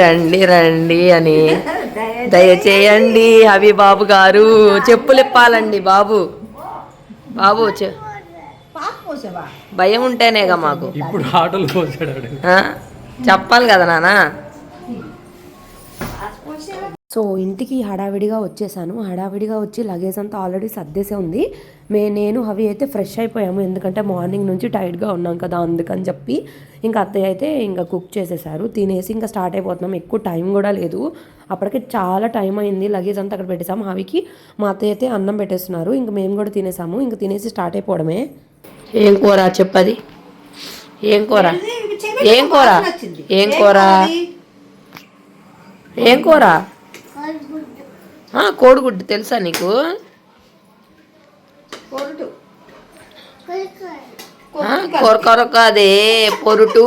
రండి రండి అని దయచేయండి హబీబాబు గారు. చెప్పులు ఇప్పాలండి బాబు. బాబు భయం ఉంటేనేగా మాకు. ఇప్పుడు ఆటోలు చెప్పాలి కదా నాన్న. సో ఇంటికి హడావిడిగా వచ్చేసాను. హడావిడిగా వచ్చి లగేజ్ అంతా ఆల్రెడీ సర్దేసే ఉంది. నేను అవి అయితే ఫ్రెష్ అయిపోయాము, ఎందుకంటే మార్నింగ్ నుంచి టైర్డ్గా ఉన్నాం కదా అందుకని చెప్పి. ఇంకా అత్తయ్య అయితే ఇంకా కుక్ చేసేసారు. తినేసి ఇంకా స్టార్ట్ అయిపోతున్నాం. ఎక్కువ టైం కూడా లేదు, అప్పటికే చాలా టైం అయింది. లగేజ్ అంతా అక్కడ పెట్టేసాము. అవికి మా అత్తయ్య అయితే అన్నం పెట్టేస్తున్నారు. ఇంకా మేము కూడా తినేసాము. ఇంకా తినేసి స్టార్ట్ అయిపోవడమే. ఏం కూర చెప్పది? ఏం కూర? ఏం కూర? ఏం కూర? ఏం కూర? కోడిగుడ్డు తెలుసా నీకు? కొరకొర కాదే, పొరుటు.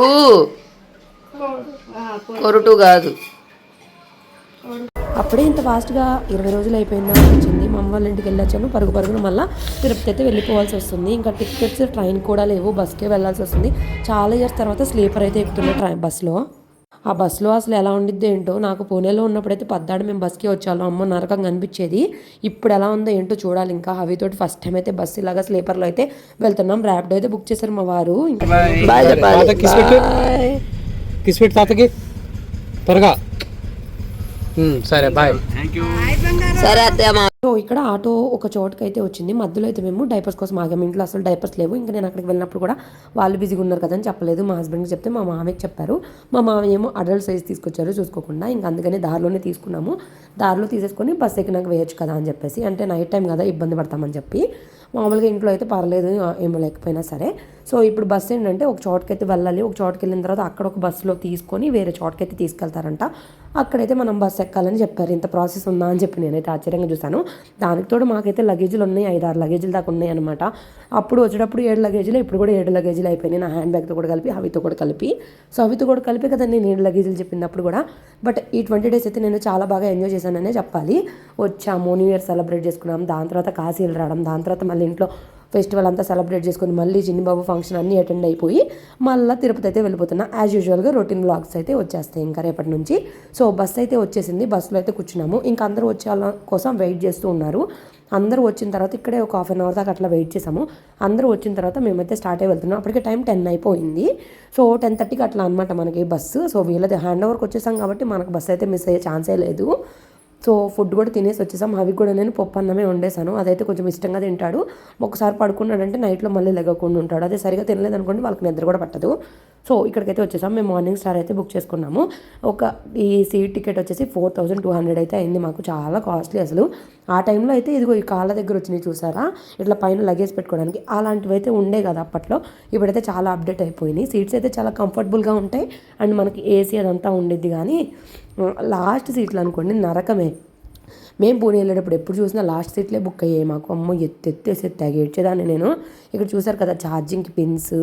కొరుటు కాదు. అప్పుడే ఇంత ఫాస్ట్గా 20 రోజులు అయిపోయిందా వచ్చింది. మా అమ్మ వాళ్ళ ఇంటికి వెళ్ళొచ్చాను. పరుగున మళ్ళీ తిరుపతి అయితే వెళ్ళిపోవాల్సి వస్తుంది. ఇంకా టికెట్స్ ట్రైన్ కూడా లేవు, బస్కే వెళ్ళాల్సి వస్తుంది. చాలా ఇయర్స్ తర్వాత స్లీపర్ అయితే ఎక్కుతున్నా బస్లో. ఆ బస్సులో అసలు ఎలా ఉండిద్దో ఏంటో. నాకు పూణేలో ఉన్నప్పుడైతే పద్దాడు మేము బస్కి వచ్చాము. అమ్మ నరకంగా అనిపించేది. ఇప్పుడు ఎలా ఉందో ఏంటో చూడాలి. ఇంకా హవితోటి ఫస్ట్ టైం అయితే బస్సు ఇలాగా స్లీపర్లో అయితే వెళ్తున్నాం. ర్యాపిడో అయితే బుక్ చేశారు మా వారు. కిస్పెట్ తాతకి త్వరగా. సరే బాయ్. సరే అత్తయ్య. సో ఇక్కడ ఆటో ఒక చోటుకి అయితే వచ్చింది. మధ్యలో అయితే మేము డైపర్స్ కోసం ఆగాము. ఇంట్లో అసలు డైపర్స్ లేవు. ఇంకా నేను అక్కడికి వెళ్ళినప్పుడు కూడా వాళ్ళు బిజీగా ఉన్నారు కదా అని చెప్పలేదు. మా హస్బెండ్కి చెప్తే మా మామయ్యకి చెప్పారు. మా మామయ్య ఏమో అడల్ట్ సైజ్ తీసుకొచ్చారు చూసుకోకుండా. ఇంకా అందుకని దారిలోనే తీసుకున్నాము. దారిలో తీసేసుకొని బస్ ఎక్కినాక వేయచ్చు కదా అని చెప్పేసి, అంటే నైట్ టైం కదా ఇబ్బంది పడతామని చెప్పి. మామూలుగా ఇంట్లో అయితే పర్లేదు ఏమో లేకపోయినా సరే. సో ఇప్పుడు బస్సు ఏంటంటే ఒక చోటుకి అయితే వెళ్ళాలి. ఒక చోటుకి వెళ్ళిన తర్వాత అక్కడ ఒక బస్సులో తీసుకొని వేరే చోటుకి అయితే తీసుకెళ్తారంట. అక్కడైతే మనం బస్సు ఎక్కాలని చెప్పారు. ఇంత ప్రాసెస్ ఉందా అని చెప్పి నేనైతే ఆశ్చర్యంగా చూసాను. దానికి తోడు మాకైతే లగేజీలు ఉన్నాయి, 5-6 లగేజీలు దాకా ఉన్నాయి అనమాట. అప్పుడు వచ్చేటప్పుడు 7 లగేజీలు, ఇప్పుడు కూడా 7 లగేజీలు అయిపోయినాయి. నా హ్యాండ్ బ్యాగ్తో కూడా కలిపి, అవితో కూడా కలిపి. సో అవితో కూడా కలిపి కదా నేను 7 లగేజీలు చెప్పింది కూడా. బట్ ఈ 20 డేస్ అయితే నేను చాలా బాగా ఎంజాయ్ చేశాననే చెప్పాలి. వచ్చాము, న్యూ ఇయర్ సెలబ్రేట్ చేసుకున్నాం, దాని తర్వాత కాశీలు రావడం, దాని తర్వాత మళ్ళీ ఇంట్లో ఫెస్టివల్ అంతా సెలబ్రేట్ చేసుకుని మళ్ళీ చిన్నిబాబు ఫంక్షన్ అన్నీ అటెండ్ అయిపోయి మళ్ళీ తిరుపతి అయితే వెళ్ళిపోతున్నా. యాజ్ యూజువల్గా రొటీన్ వ్లాగ్స్ అయితే వచ్చేస్తాయి ఇంకా రేపటి నుంచి. సో బస్ అయితే వచ్చేసింది. బస్సులో అయితే కూర్చున్నాము. ఇంకా అందరూ వచ్చే వాళ్ళ కోసం వెయిట్ చేస్తూ ఉన్నారు. అందరూ వచ్చిన తర్వాత ఇక్కడే ఒక 1/2 అవర్ దాకా అట్లా వెయిట్ చేసాము. అందరూ వచ్చిన తర్వాత మేమైతే స్టార్ట్ అయి వెళ్తున్నాం. అప్పటికే టైం 10 అయిపోయింది. సో 10:30కి అట్లా అనమాట మనకి బస్సు. సో వీళ్ళది హ్యాండ్ ఓవర్కి వచ్చేసాం కాబట్టి మనకు బస్సు అయితే మిస్ అయ్యే ఛాన్సే లేదు. సో ఫుడ్ కూడా తినేసి వచ్చేసాం. అవి కూడా నేను పప్పు అన్నమే వండేసాను. అదైతే కొంచెం ఇష్టంగా తింటాడు. ఒకసారి పడుకున్నాడంటే నైట్లో మళ్ళీ లెగకుండా ఉంటాడు. అదే సరిగా తినలేదు అనుకోండి వాళ్ళకి నిద్ర కూడా పట్టదు. సో ఇక్కడికైతే వచ్చేసాం. మేము మార్నింగ్ స్టార్ అయితే బుక్ చేసుకున్నాము. ఈ సీట్ టికెట్ వచ్చేసి 4200 అయితే అయింది మాకు. చాలా కాస్ట్లీ అసలు. ఆ టైంలో అయితే ఇదిగో ఈ కాళ్ళ దగ్గర వచ్చినాయి చూసారా, ఇట్లా పైన లగేజ్ పెట్టుకోవడానికి. అలాంటివి అయితే ఉండే కదా అప్పట్లో. ఇప్పుడైతే చాలా అప్డేట్ అయిపోయినాయి. సీట్స్ అయితే చాలా కంఫర్టబుల్గా ఉంటాయి. అండ్ మనకి ఏసీ అదంతా ఉండిద్ది. కానీ లాస్ట్ సీట్లు అనుకోండి నరకమే. మేము పూణే వెళ్ళేటప్పుడు ఎప్పుడు చూసినా లాస్ట్ సీట్లే బుక్ అయ్యాయి మాకు. అమ్మో ఎత్తేసి ఏడ్చేదాన్ని నేను. ఇక్కడ చూసారు కదా ఛార్జింగ్కి పిన్స్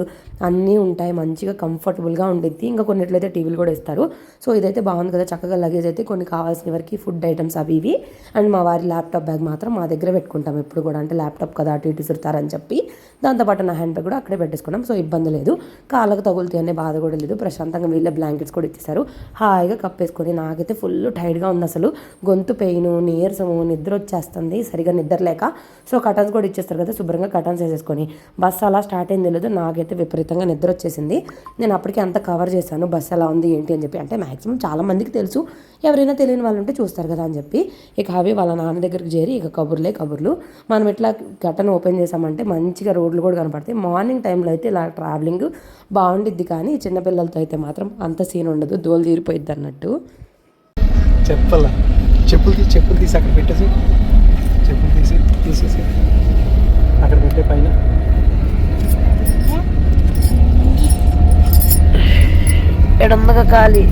అన్నీ ఉంటాయి, మంచిగా కంఫర్టబుల్గా ఉండిద్ది. ఇంకా కొన్నిట్లయితే టీవీలు కూడా ఇస్తారు. సో ఇదైతే బాగుంది కదా, చక్కగా లగేజ్ అయితే కొన్ని కావాల్సిన వరకు ఫుడ్ ఐటమ్స్ అవి ఇవి. అండ్ మా వారి ల్యాప్టాప్ బ్యాగ్ మాత్రం మా దగ్గర పెట్టుకుంటాం ఎప్పుడు కూడా. అంటే ల్యాప్టాప్ కదా అటు ఇటు ఇసురుతారని చెప్పి దాంతోపాటు నా హ్యాండ్ బ్యాగ్ కూడా అక్కడే పెట్టేసుకున్నాం. సో ఇబ్బంది లేదు, కాళ్ళకు తగులుతాయి అనే బాధ కూడా లేదు. ప్రశాంతంగా వీళ్ళే బ్లాంకెట్స్ కూడా ఇచ్చేసారు. హాయిగా కప్పేసుకొని. నాకైతే ఫుల్ టైర్డ్గా ఉంది అసలు. గొంతు పెయిన్, నీరసము, నిద్ర వచ్చేస్తుంది సరిగా నిద్ర లేక. సో కటన్స్ కూడా ఇచ్చేస్తారు కదా, శుభ్రంగా కటన్స్ వేసేసుకొని బస్సు అలా స్టార్ట్ అయింది లేదు. నాకైతే విపరీతంగా నిద్ర వచ్చేసింది. నేను అప్పటికే అంతా కవర్ చేశాను బస్సు ఎలా ఉంది ఏంటి అని చెప్పి. అంటే మ్యాక్సిమం చాలా మందికి తెలుసు, ఎవరైనా తెలియని వాళ్ళు ఉంటే చూస్తారు కదా అని చెప్పి. ఇక అవి వాళ్ళ నాన్న దగ్గరికి చేరి ఇక కబుర్లు. మనం ఇట్లా కటన్ ఓపెన్ చేసామంటే మంచిగా రోడ్లు కూడా కనపడతాయి. మార్నింగ్ టైంలో అయితే ఇలా ట్రావెలింగ్ బాగుండిద్ది. కానీ చిన్నపిల్లలతో అయితే మాత్రం అంత సీన్ ఉండదు, దోలు తీరిపోయిద్ది అన్నట్టు. చెప్పులు తీసి అక్కడ పెట్టేసి, చెప్పులు తీసేసి అక్కడ పెట్టే పైన. ఎడమ్మగా ఖాళీ.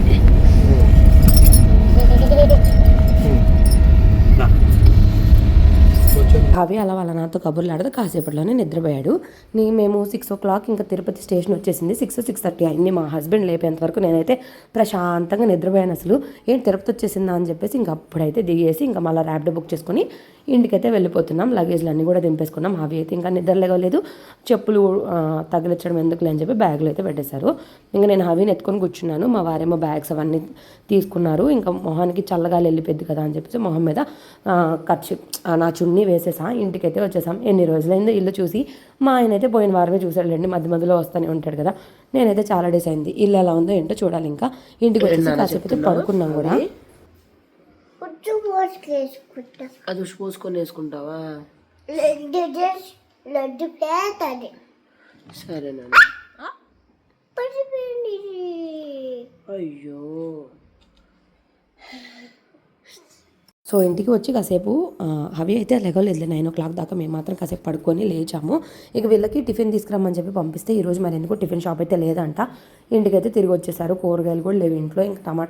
హవి అలా వాళ్ళ నాతో కబుర్లు ఆడితే కాసేపట్లోనే నిద్రపోయాడు. మేము 6 o'clock ఇంకా తిరుపతి స్టేషన్ వచ్చేసింది. 6-6:30 అయింది. మా హస్బెండ్ లేపేంత వరకు నేనైతే ప్రశాంతంగా నిద్రపోయాను. అసలు ఏంటి తిరుపతి వచ్చేసిందా అని చెప్పేసి ఇంక అప్పుడైతే దిగేసి ఇంకా మళ్ళీ ర్యాపిడో బుక్ చేసుకొని ఇంటికైతే వెళ్ళిపోతున్నాం. లగేజ్లు అన్నీ కూడా దింపేసుకున్నాం. హవి అయితే ఇంకా నిద్ర లేగలేదు. చెప్పులు తగిలించడం ఎందుకులే అని చెప్పి బ్యాగ్లో అయితే పెట్టేశారు. ఇంకా నేను హవిని ఎత్తుకొని కూర్చున్నాను. మా వారేమో బ్యాగ్స్ అవన్నీ తీసుకున్నారు. ఇంకా మొహానికి చల్లగాలి వెళ్ళిపోద్ది కదా అని చెప్పేసి మొహం మీద ఖర్చు నా చున్నీ వేసేసా. ఇంటికైతే వచ్చేసాం. ఎన్ని రోజులైందో ఇల్లు చూసి. మా ఆయన అయితే పోయిన వారమే చూసాడులేండి, మధ్య మధ్యలో వస్తూనే ఉంటాడు కదా. నేనైతే చాలా డేస్ అయింది. ఇల్లు ఎలా ఉందో ఏంటో చూడాలి. ఇంకా ఇంటికి వచ్చేసి కాసేపు పడుకున్నాం కూడా. అది ఉష్ పోసుకొని వేసుకుంటావా? సరేనా? అయ్యో సో ఇంటికి వచ్చి కాసేపు అవి అయితే లెగలేదు. 9 o'clock దాకా మేము మాత్రం కాసేపు పడుకొని లేచాము. ఇక వీళ్ళకి టిఫిన్ తీసుకురమ్మని చెప్పి పంపిస్తే ఈరోజు మరి ఎందుకు టిఫిన్ షాప్ అయితే లేదంట. ఇంటికైతే తిరిగి వచ్చేసారు. కూరగాయలు కూడా లేవు ఇంట్లో. ఇంకా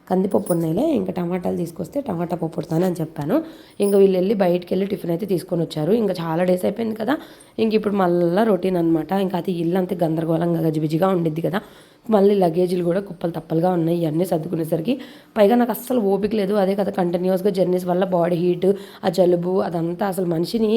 కందిపప్పు ఉన్నాయిలే, ఇంకా టమాటాలు తీసుకొస్తే టమాటా పప్పు పుడతాను అని చెప్పాను. ఇంకా వీళ్ళు వెళ్ళి బయటికి వెళ్ళి టిఫిన్ అయితే తీసుకొని వచ్చారు. ఇంకా చాలా డేస్ అయిపోయింది కదా. ఇంక ఇప్పుడు మళ్ళీ రొటీన్ అనమాట. ఇంకా అది ఇల్లు అంతే గందరగోళంగా గజిబిజిగా ఉండిద్ది కదా. మళ్ళీ లగేజీలు కూడా కుప్పలు తప్పలుగా ఉన్నాయి. ఇవన్నీ సర్దుకునేసరికి పైగా నాకు అస్సలు ఓపిక లేదు. అదే కదా కంటిన్యూస్గా జర్నీస్ వల్ల బాడీ హీట్, ఆ జలుబు అదంతా అసలు మనిషిని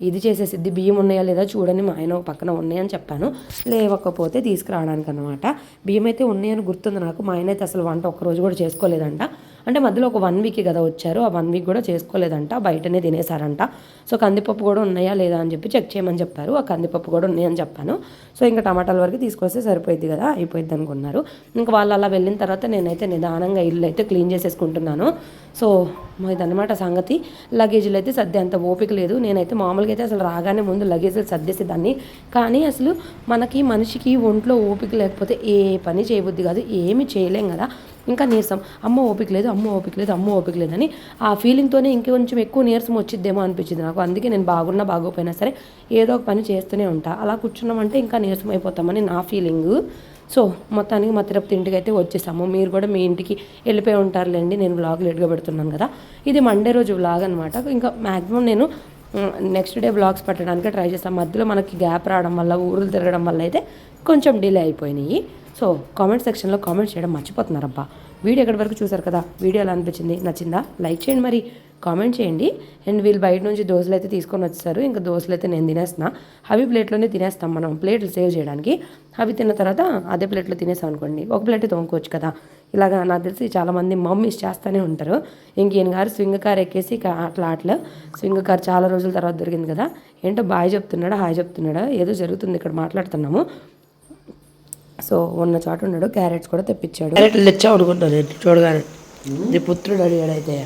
ఇది చేసేసిద్ది. బియ్యం ఉన్నాయా లేదా చూడని మా ఆయన పక్కన ఉన్నాయని చెప్పాను. లేవకపోతే తీసుకురావడానికి అనమాట. బియ్యం అయితే ఉన్నాయని గుర్తుంది నాకు. మా ఆయన అయితే అసలు వంట ఒక్కరోజు కూడా చేసుకోలేదంట. అంటే మధ్యలో ఒక 1 week కదా వచ్చారు. ఆ 1 week కూడా చేసుకోలేదంట, బయటనే తినేసారంట. సో కందిపప్పు కూడా ఉన్నాయా లేదా అని చెప్పి చెక్ చేయమని చెప్పారు. ఆ కందిపప్పు కూడా ఉన్నాయని చెప్పాను. సో ఇంకా టమాటాల వరకు తీసుకొస్తే సరిపోయింది కదా, అయిపోయింది అనుకున్నారు. ఇంకా వాళ్ళు అలా వెళ్ళిన తర్వాత నేనైతే నిదానంగా ఇల్లు అయితే క్లీన్ చేసేసుకుంటున్నాను. సో ఇదన్నమాట సంగతి. లగేజీలు అయితే సర్దేంత ఓపిక లేదు. నేనైతే మామూలుగా అయితే అసలు రాగానే ముందు లగేజీలు సర్దేసేదాన్ని. కానీ అసలు మనిషికి ఒంట్లో ఓపిక లేకపోతే ఏ పని చేయబుద్ది కాదు, ఏమి చేయలేం కదా. ఇంకా నీరసం, అమ్మ ఓపిక లేదు అని ఆ ఫీలింగ్తోనే ఇంకొంచెం ఎక్కువ నీరసం వచ్చిద్దేమో అనిపించింది నాకు. అందుకే నేను బాగోపోయినా సరే ఏదో ఒక పని చేస్తూనే ఉంటా. అలా కూర్చున్నామంటే ఇంకా నీరసం అయిపోతామని నా ఫీలింగ్. సో మొత్తానికి మా తిరుపతి ఇంటికి అయితే వచ్చేసాము. మీరు కూడా మీ ఇంటికి వెళ్ళిపోయి ఉంటారులేండి. నేను వ్లాగ్ లేట్గా పెడుతున్నాను కదా. ఇది మండే రోజు వ్లాగ్ అనమాట. ఇంకా మ్యాక్సిమం నేను నెక్స్ట్ డే వ్లాగ్స్ పెట్టడానికి ట్రై చేస్తాను. మధ్యలో మనకి గ్యాప్ రావడం వల్ల, ఊరులు తిరగడం వల్ల అయితే కొంచెం డిలే అయిపోయినాయి. సో కామెంట్ సెక్షన్లో కామెంట్ చేయడం మర్చిపోతున్నారబ్బా. వీడియో ఎక్కడి వరకు చూసారు కదా. వీడియో ఎలా అనిపించింది, నచ్చిందా? లైక్ చేయండి, మరి కామెంట్ చేయండి. అండ్ వీళ్ళు బయట నుంచి దోశలు అయితే తీసుకొని వచ్చేసారు. ఇంకా దోశలు అయితే నేను తినేస్తున్నా. అవి ప్లేట్లోనే తినేస్తాం మనం, ప్లేట్లు సేవ్ చేయడానికి. అవి తిన్న తర్వాత అదే ప్లేట్లో తినేసాం అనుకోండి, ఒక ప్లేట్ తోముకోవచ్చు కదా. ఇలాగా నాకు తెలిసి చాలామంది మమ్మీస్ చేస్తూనే ఉంటారు. ఈయన గారు స్వింగ్ కార్ ఎక్కేసి అట్లా స్వింగ్ కార్ చాలా రోజుల తర్వాత దొరికింది కదా. ఏంటో బాయ్ చెప్తున్నాడా, హాయ్ చెప్తున్నాడా, ఏదో జరుగుతుంది ఇక్కడ, మాట్లాడుతున్నాము. సో ఉన్న చోట ఉన్నాడు. క్యారెట్స్ కూడా తెప్పించాడు. క్యారెట్లు తెచ్చావు అనుకుంటాను నేను చూడగానే. నీ పుత్రుడు అడిగాడైతే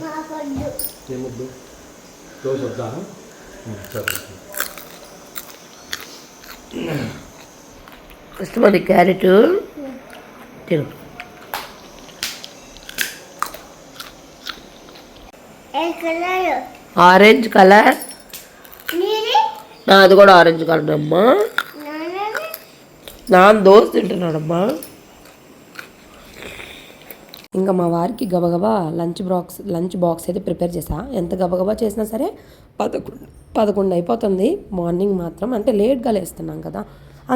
ఇష్టమంది క్యారెట్ తిను. ఆరెంజ్ కలర్, నాది కూడా ఆరెంజ్ కలర్ అమ్మా. నాన్న దోశ తింటున్నాడమ్మా. ఇంకా మా వారికి గబగబా లంచ్ బాక్స్ అయితే ప్రిపేర్ చేసా. ఎంత గబగబా చేసినా సరే 11 అయిపోతుంది. మార్నింగ్ మాత్రం అంటే లేట్గా లేస్తున్నాం కదా,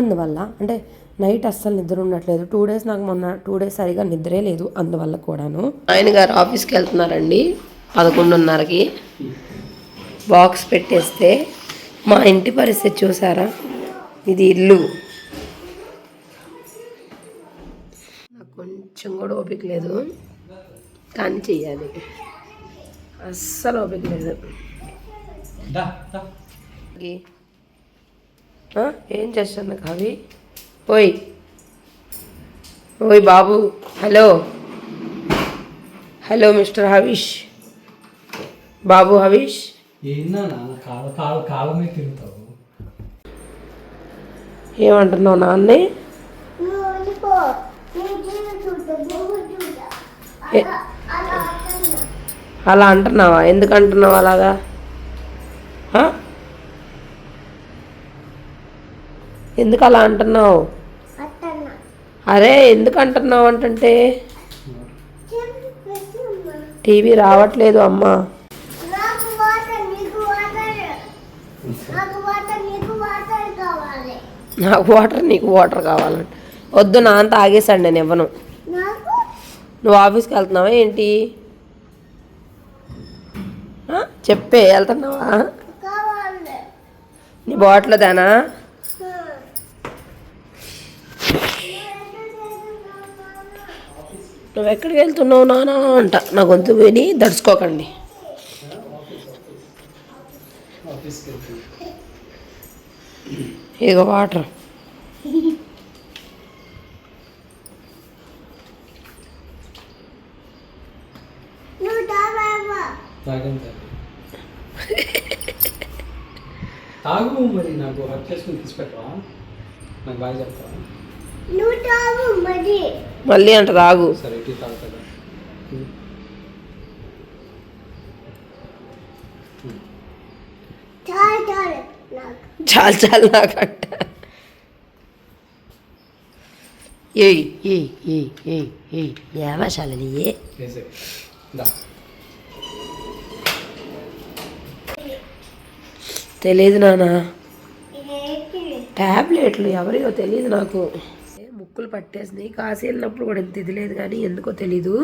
అందువల్ల. అంటే నైట్ అస్సలు నిద్ర ఉండట్లేదు. 2 days నాకు మొన్న 2 days సరిగా నిద్రే లేదు, అందువల్ల కూడాను. ఆయన గారు ఆఫీస్కి వెళ్తున్నారండి 11:30కి. బాక్స్ పెట్టేస్తే మా ఇంటి పరిస్థితి చూసారా. ఇది ఇల్లు. నాకు కొంచెం కూడా ఓపిక లేదు, కానీ చెయ్యాలి. అస్సలు ఓపిక లేదు. ఏం చేస్తాను కవి? ఓయ్ బాబు, హలో మిస్టర్ హవీష్, బాబు హవీష్. ఏమంటున్నావు నాన్నే? అలా అంటున్నావా? ఎందుకు అంటున్నావు అలాగా? ఎందుకు అలా అంటున్నావు? అరే ఎందుకు అంటున్నావు అంటే టీవీ రావట్లేదు అమ్మా. నాకు వాటర్, నీకు వాటర్ కావాలండి. వద్దు, నా అంత ఆగేసాడు, నేను ఇవ్వను. నువ్వు ఆఫీస్కి వెళ్తున్నావా ఏంటి? చెప్పే, వెళ్తున్నావా? నీ బాటిల్ దానా? నువ్వు ఎక్కడికి వెళ్తున్నావు నానా అంట. నా గొంతు విని దడుచుకోకండి. ఇదిగో వాటర్. తాగు మరి, నాకు హక్ చేసుకుని తీసుకెట్టవా? నాకు బాగా చెప్తావా? మళ్ళీ అంట తాగు. సరే, టీ తాగుతా. చాలు చాలు నాకంట. ఏమాశాలని తెలియదు నాన్న. ట్యాబ్లెట్లు ఎవరియో తెలియదు నాకు. ముక్కులు పట్టేసినాయి. కాసి వెళ్ళినప్పుడు కూడా ఇంత ఇది లేదు, కానీ ఎందుకో తెలీదు.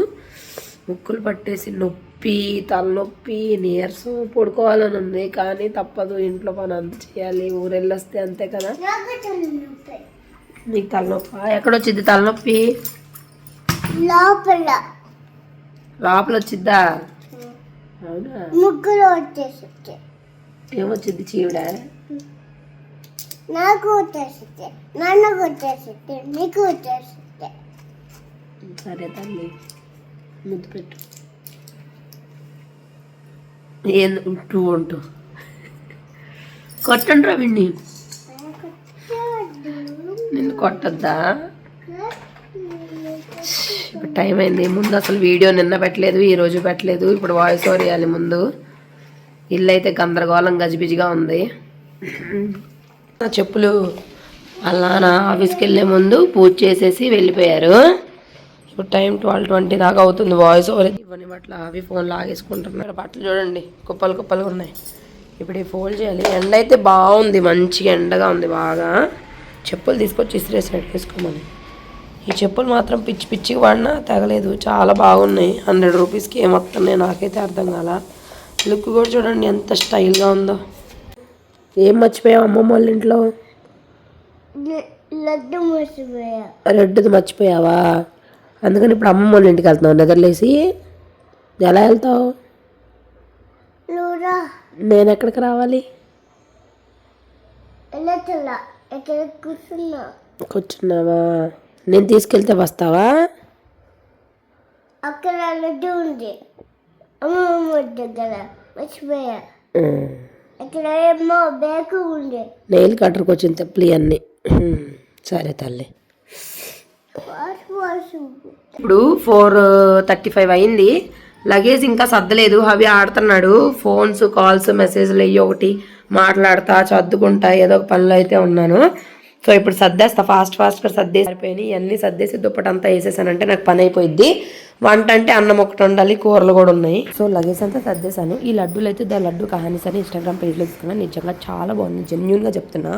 ముక్కులు పట్టేసి నొప్పి, తలనొప్పి, నీరసం, పడుకోవాలని ఉంది. కానీ తప్పదు, ఇంట్లో పని అంత చేయాలి. ఊరెళ్ళొస్తే అంతే కదా. నీకు తలనొప్పి ఎక్కడొచ్చిద్ది? తలనొప్పి లోపల వచ్చిద్దా? అవునా? ముగ్గురు వచ్చేసి ఏమొచ్చింది? చీవిడ? నాకు వచ్చేసి, నాన్నకు వచ్చేసి, నీకు వచ్చేసి. సరే తల్లి, ముద్దు పెట్టు. ఏంటూ ఉంటూ కొట్టండి రా విన్ని. నిన్ను కొట్టద్దా? ఇప్పుడు టైం అయింది. ముందు అసలు వీడియో నిన్న పెట్టలేదు, ఈరోజు పెట్టలేదు. ఇప్పుడు వాయిస్ ఓవర్ వేయాలి ముందు. ఇల్లు అయితే గందరగోళం, గజిబిజిగా ఉంది. నా చెప్పులు వాళ్ళ నాన్న ఆఫీస్కి వెళ్ళే ముందు పూజ చేసేసి వెళ్ళిపోయారు. ఇప్పుడు టైం 12:20 దాకా అవుతుంది. వాయిస్ ఓవర్ ఇవన్నీ బట్టలు అవి ఫోన్ లాగేసుకుంటున్నారు. బట్టలు చూడండి కుప్పలు కుప్పలుగా ఉన్నాయి. ఇప్పుడు ఈ ఫోల్డ్ చేయాలి. ఎండ అయితే బాగుంది, మంచిగా ఎండగా ఉంది బాగా. చెప్పులు తీసుకొచ్చి ఇసిరేసాడు వేసుకోమని. ఈ చెప్పులు మాత్రం పిచ్చి పిచ్చిగా వాడినా తగలేదు, చాలా బాగున్నాయి. 100 రూపీస్కి ఏమొస్తున్నాయి నాకైతే అర్థం కాల. లుక్ కూడా చూడండి ఎంత స్టైల్గా ఉందో. ఏం మర్చిపోయావు అమ్మమ్మ వాళ్ళ ఇంట్లో? లడ్డు మర్చిపోయా. రెడ్డుది మర్చిపోయావా? అందుకని ఇప్పుడు అమ్మమ్మ వాళ్ళ ఇంటికి వెళ్తున్నావు నిద్రలేసి. ఎలా వెళ్తావు? నేను ఎక్కడికి రావాలి? కూర్చున్నావా? నేను తీసుకెళ్తే వస్తావా? అక్కడ లడ్డు ఉంది అమ్మమ్మ దగ్గర, మర్చిపోయా. అక్కడ ఏమో బ్యాగ్ ఉంది. నెయిల్ కట్టర్కి వచ్చిన తెప్పలు అన్నీ. సరే తల్లి. ఇప్పుడు 4:35 అయింది. లగేజ్ ఇంకా సర్దలేదు. అవి ఆడుతున్నాడు. ఫోన్స్, కాల్స్, మెసేజ్లు అయ్యి ఒకటి మాట్లాడుతా, చదువుకుంటా, ఏదో ఒక పనులు అయితే ఉన్నాను. సో ఇప్పుడు సర్దేస్తా, ఫాస్ట్గా సర్దేసి అయిపోయినాయి. ఇవన్నీ సర్దేసి దుప్పటంతా వేసేసానంటే నాకు పని అయిపోయింది. వంట అంటే అన్నం ఒకటి ఉండాలి, కూరలు కూడా ఉన్నాయి. సో లగేజ్ అంతా సర్దేశాను. ఈ లడ్డూలు అయితే ద లడ్డు కహానీస్ అని ఇన్స్టాగ్రామ్ పేజ్లో తీసుకున్నాను. నిజంగా చాలా బాగుంది, జెన్యూన్గా చెప్తున్నా.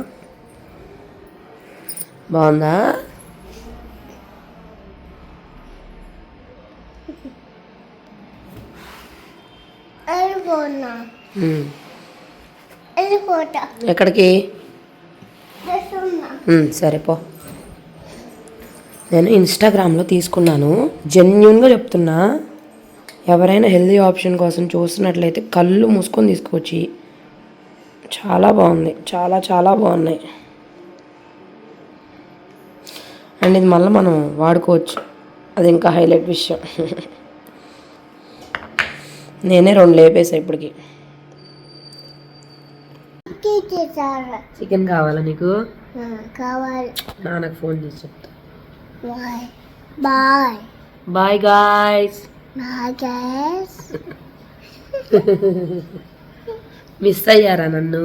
బాగుందా? ఎక్కడికి? సరే పో. నేను ఇన్స్టాగ్రామ్లో తీసుకున్నాను, జెన్యూన్గా చెప్తున్నా. ఎవరైనా హెల్దీ ఆప్షన్ కోసం చూస్తున్నట్లయితే కళ్ళు మూసుకొని తీసుకోవచ్చు. చాలా బాగుంది, చాలా చాలా బాగున్నాయి. అండ్ ఇది మళ్ళీ మనం వాడుకోవచ్చు, అది ఇంకా హైలైట్ విషయం. నేనే 2 లేపేసా ఇప్పటికి. చికెన్ కావాలా నీకు? కావాలి. నాన్నకు ఫోన్ చేసి చెప్తా. Bye bye guys. మిస్ అయ్యారా నన్ను?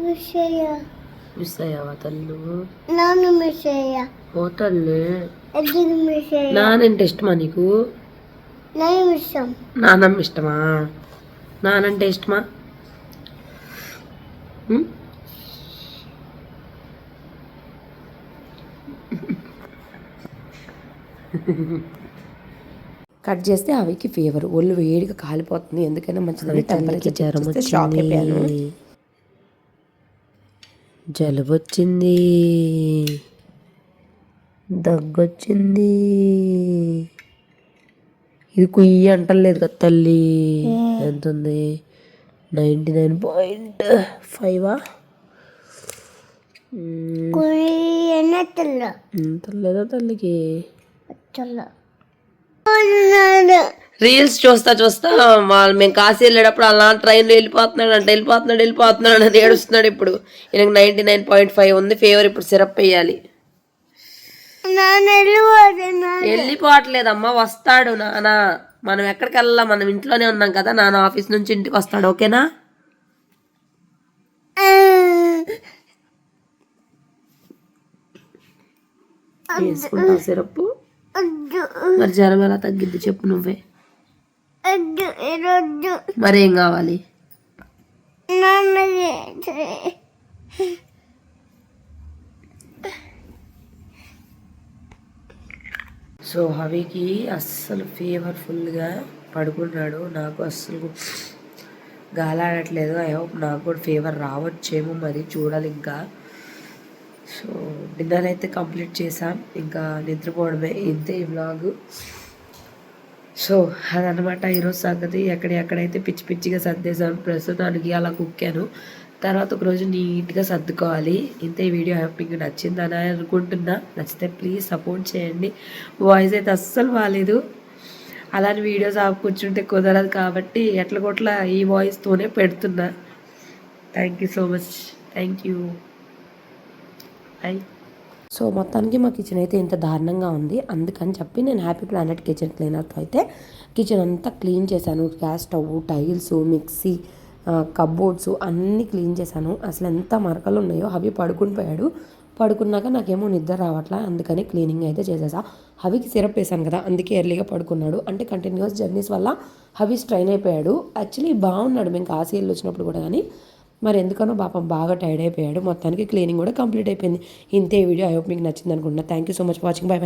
మిస్ అయ్యావా తల్లు? నన్ను మిస్ అయ్యా. ఓ తల్లి, మిస్ అయ్యా. నానంటే ఇష్టమా నీకు? ఇష్టం. నానమ్మ ఇష్టమా? నానంటే ఇష్టమా? కట్ చేస్తే అవికి ఫీవర్, ఒళ్ళు వేడిగా కాలిపోతుంది, ఎందుకైనా మంచిదని టెంపరేచర్ జ్వరం వచ్చింది, షాక్ అయిపోయాను. జలుబు వచ్చింది, దగ్గొచ్చింది. ఇది కుయ్యి అంటలేదు కదా తల్లి. ఎంత ఉంది? 99.5. తెల్లదా తల్లికి? రీల్స్ చూస్తా వాళ్ళు మేము కాశీ వెళ్ళేటప్పుడు అలా ట్రైన్లో వెళ్ళిపోతున్నాడు అని ఏడుస్తున్నాడు. ఇప్పుడు ఈయనకు 99.5 ఉంది ఫీవర్. ఇప్పుడు సిరప్ వేయాలి. వెళ్ళిపోవట్లేదమ్మా, వస్తాడు నాన్న. మనం ఎక్కడికి వెళ్ళాలా, మనం ఇంట్లోనే ఉన్నాం కదా. నాన్న ఆఫీస్ నుంచి ఇంటికి వస్తాడు, ఓకేనా? వేసుకుంటావు సిరప్? మరి జ్వరం ఎలా తగ్గిద్ది చెప్పు నువ్వే. మరేం కావాలి? సో హవికి అస్సలు ఫీవర్ ఫుల్గా పడుకున్నాడు. నాకు అస్సలు గాలాడట్లేదు. ఐ హోప్ నాకు కూడా ఫీవర్ రావచ్చేమో, మరి చూడాలి ఇంకా. సో డిన్నర్ అయితే కంప్లీట్ చేసాం, ఇంకా నిద్రపోవడమే. ఇంతే ఈ వ్లాగ్. సో అదనమాట ఈరోజు సంగతి. ఎక్కడైతే పిచ్చిగా సర్దేశాను ప్రస్తుతానికి, అలా కుక్కాను. తర్వాత ఒకరోజు నీట్గా సర్దుకోవాలి. ఇంతే వీడియో. మీకు నచ్చిందని అనుకుంటున్నా. నచ్చితే ప్లీజ్ సపోర్ట్ చేయండి. వాయిస్ అయితే అస్సలు బాగాలేదు, అలాంటి వీడియోస్ కూర్చుంటే కుదరదు కాబట్టి ఎట్లా ఈ వాయిస్తోనే పెడుతున్నా. Thank you so much. Thank you. So మొత్తానికి మా కిచెన్ అయితే ఇంత దారుణంగా ఉంది. అందుకని చెప్పి నేను హ్యాపీ ప్లానెట్ కిచెన్ క్లీనర్తో అయితే కిచెన్ అంతా క్లీన్ చేశాను. Gas stove, tiles, mixie, cupboards అన్నీ క్లీన్ చేశాను. అసలు ఎంత మరకలు ఉన్నాయో. హవి పడుకున్నాక నాకేమో నిద్ర రావట్లా, అందుకని క్లీనింగ్ అయితే చేసేసా. హవికి సిరప్ వేసాను కదా, అందుకే ఎర్లీగా పడుకున్నాడు. అంటే కంటిన్యూస్ జర్నీస్ వల్ల హవి స్ట్రైన్ అయిపోయాడు. యాక్చువల్లీ బాగున్నాడు మేము కాశీ వెళ్ళి వచ్చినప్పుడు కూడా, కానీ మరి ఎందుకనో పాపం బాగా టైర్డ్ అయిపోయాడు. మొత్తానికి క్లీనింగ్ కూడా కంప్లీట్ అయిపోయింది. ఇంతే వీడియో. ఐ హోప్ మీకు నచ్చింది అనుకుంటున్నా. Thank you so much for watching. By by.